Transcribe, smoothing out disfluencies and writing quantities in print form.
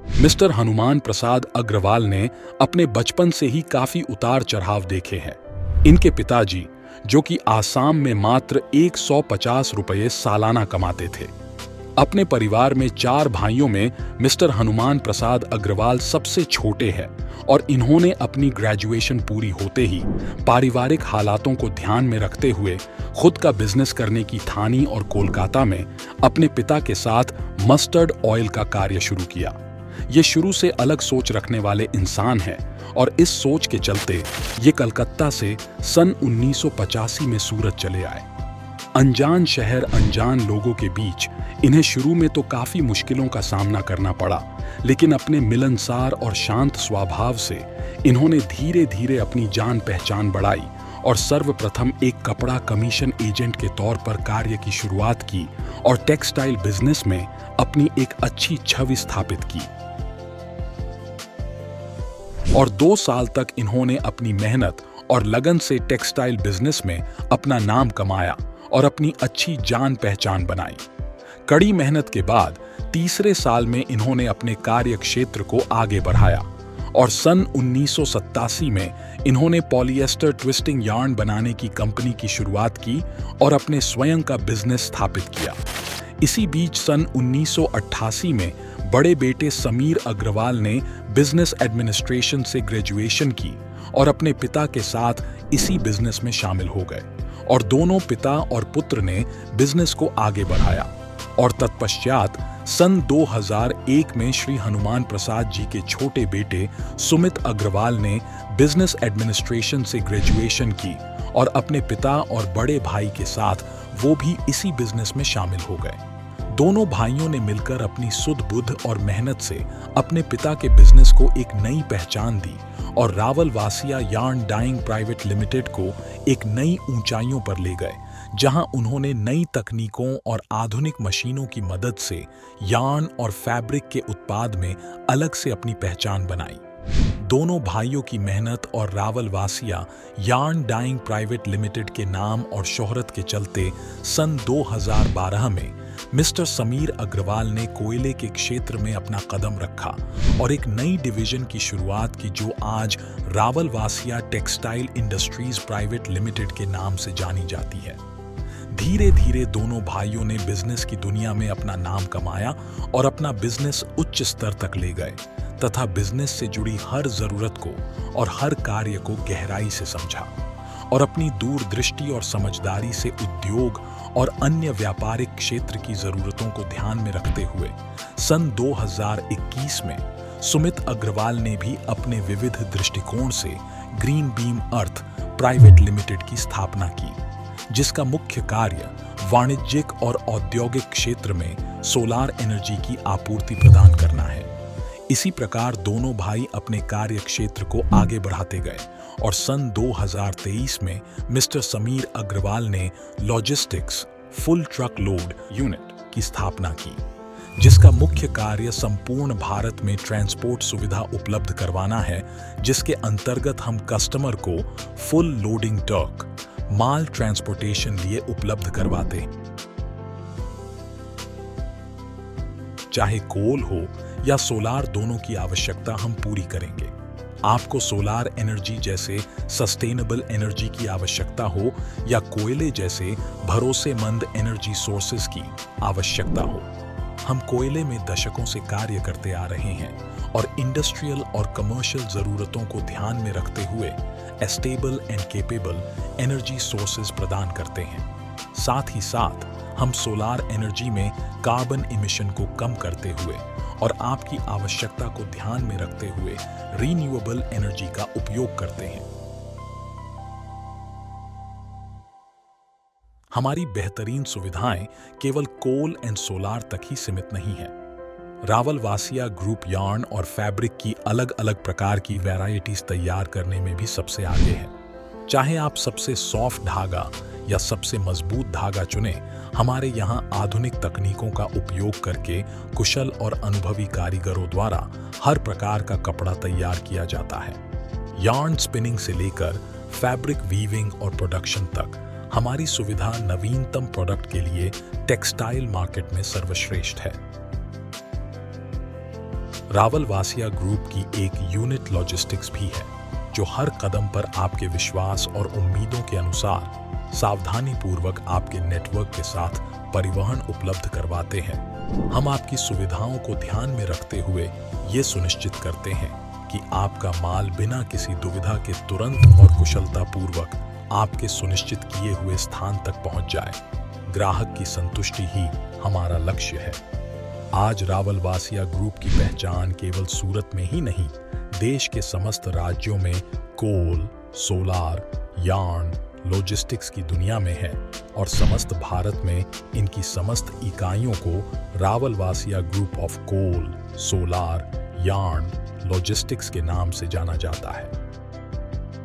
Mister Hanuman Prasad Agarwal ने अपने बचपन से ही काफी उतार चढ़ाव देखे हैं। इनके पिताजी, जो कि आसाम में मात्र 150 रुपये सालाना कमाते थे। अपने परिवार में 4 भाइयों में मिस्टर हनुमान प्रसाद अग्रवाल सबसे छोटे हैं और इन्होंने अपनी ग्रेजुएशन पूरी होते ही पारिवारिक हालातों को ध्यान में रखते हुए खुद का बिजनेस करने की ठानी और कोलकाता में अपने पिता के साथ मस्टर्ड ऑयल का कार्य शुरू किया। ये शुरू से अलग सोच रखने वाले इंसान हैं और इस सोच के चलते ये कलकत्ता से सन 1985 में सूरत चले आए। अनजान शहर, अनजान लोगों के बीच इन्हें शुरू में तो काफी मुश्किलों का सामना करना पड़ा, लेकिन अपने मिलनसार और शांत स्वभाव से इन्होंने धीरे धीरे अपनी जान पहचान बढ़ाई और सर्वप्रथम एक कपड़ा कमीशन एजेंट के तौर पर कार्य की शुरुआत की और टेक्सटाइल बिजनेस में अपनी एक अच्छी छवि स्थापित की। और 2 साल तक इन्होंने अपनी मेहनत और लगन से टेक्सटाइल बिजनेस में अपना नाम कमाया और अपनी अच्छी जान पहचान बनाई। कड़ी मेहनत के बाद तीसरे साल में इन्होंने अपने कार्य क्षेत्र को आगे बढ़ाया और सन 1987 में इन्होंने पॉलिएस्टर ट्विस्टिंग यार्न बनाने की कंपनी की शुरुआत की और अपने स्वयं का बिजनेस स्थापित किया। इसी बीच सन 1988 में बड़े बेटे समीर अग्रवाल ने बिजनेस एडमिनिस्ट्रेशन से ग्रेजुएशन की और अपने पिता के साथ इसी बिजनेस में शामिल हो गए और दोनों पिता और पुत्र ने बिजनेस को आगे बढ़ाया। और तत्पश्चात सन 2001 में श्री हनुमान प्रसाद जी के छोटे बेटे सुमित अग्रवाल ने बिजनेस एडमिनिस्ट्रेशन से ग्रेजुएशन की और अपने पिता और बड़े भाई के साथ वो भी इसी बिजनेस में शामिल हो गए। दोनों भाइयों ने मिलकर अपनी सुध बुध और मेहनत से अपने पिता के बिजनेस को एक नई पहचान दी और Rawal Vasiya yarn dyeing private limited को एक नई ऊंचाइयों पर ले गए, जहां उन्होंने नई तकनीकों और आधुनिक मशीनों की मदद से यार्न और फैब्रिक के उत्पाद में अलग से अपनी पहचान बनाई। दोनों भाइयों की मेहनत और Rawal Vasiya yarn dyeing private limited के नाम और शोहरत के चलते सन 2012 में मिस्टर समीर अग्रवाल ने कोयले के क्षेत्र में अपना कदम रखा और एक नई डिवीजन की शुरुआत की, जो आज Rawal Vasiya textile industries private limited के नाम से जानी जाती है। धीरे धीरे दोनों भाइयों ने बिजनेस की दुनिया में अपना नाम कमाया और अपना बिजनेस उच्च स्तर तक ले गए तथा बिजनेस से जुड़ी हर जरूरत को और हर कार्य को गहराई से समझा और अपनी दूरदृष्टि और समझदारी से उद्योग और अन्य व्यापारिक क्षेत्र की जरूरतों को ध्यान में रखते हुए सन 2021 में सुमित अग्रवाल ने भी अपने विविध दृष्टिकोण से ग्रीन बीम अर्थ प्राइवेट लिमिटेड की स्थापना की, जिसका मुख्य कार्य वाणिज्यिक और औद्योगिक क्षेत्र में सोलार एनर्जी की आपूर्ति प्रदान करना है। इसी प्रकार दोनों भाई अपने कार्य क्षेत्र को आगे बढ़ाते गए और सन 2023 में मिस्टर समीर अग्रवाल ने logistics full truck load unit की स्थापना की, जिसका मुख्य कार्य संपूर्ण भारत में ट्रांसपोर्ट सुविधा उपलब्ध करवाना है, जिसके अंतर्गत हम कस्टमर को फुल लोडिंग ट्रक माल ट्रांसपोर्टेशन लिए उपलब्ध करवाते हैं। चाहे कोल हो या सोलार, दोनों की आवश्यकता हम पूरी करेंगे। आपको सोलार एनर्जी जैसे सस्टेनेबल एनर्जी की आवश्यकता हो या कोयले जैसे भरोसेमंद एनर्जी सोर्सेज की आवश्यकता हो, हम कोयले में दशकों से कार्य करते आ रहे हैं और इंडस्ट्रियल और कमर्शियल जरूरतों को ध्यान में रखते हुए stable and capable energy sources प्रदान करते हैं। साथ ही साथ हम सोलार एनर्जी में कार्बन इमिशन को कम करते हुए और आपकी आवश्यकता को ध्यान में रखते हुए रीन्यूएबल एनर्जी का उपयोग करते हैं। हमारी बेहतरीन सुविधाएं केवल कोल एंड सोलार तक ही सीमित नहीं है। रावल वासिया ग्रुप यार्न और फैब्रिक की अलग अलग प्रकार की वैरायटीज तैयार करने में भी सबसे आगे है। चाहे आप सबसे सॉफ्ट धागा या सबसे मजबूत धागा चुने, हमारे यहाँ आधुनिक तकनीकों का उपयोग करके कुशल और अनुभवी कारीगरों द्वारा हर प्रकार का कपड़ा तैयार किया जाता है। यार्न स्पिनिंग से लेकर फैब्रिक वीविंग और प्रोडक्शन तक हमारी सुविधा नवीनतम प्रोडक्ट के लिए टेक्सटाइल मार्केट में सर्वश्रेष्ठ है। रावल वासिया ग्रुप की एक यूनिट लॉजिस्टिक्स भी है जो हर कदम पर आपके विश्वास और उम्मीदों के अनुसार सावधानी पूर्वक आपके नेटवर्क के साथ परिवहन उपलब्ध करवाते हैं। हम आपकी सुविधाओं को ध्यान में रखते हुए ये सुनिश्चित करते हैं कि आपका माल बिना किसी दुविधा के तुरंत और कुशलता पूर्वक आपके सुनिश्चित किए हुए स्थान तक पहुंच जाए। ग्राहक की संतुष्टि ही हमारा लक्ष्य है। आज रावल वासिया ग्रुप की पहचान केवल सूरत में ही नहीं, देश के समस्त राज्यों में कोल, सोलार, यार्न, लॉजिस्टिक्स की दुनिया में है और समस्त भारत में इनकी समस्त इकाइयों को Rawal Vasiya group of coal, solar, yarn, logistics के नाम से जाना जाता है।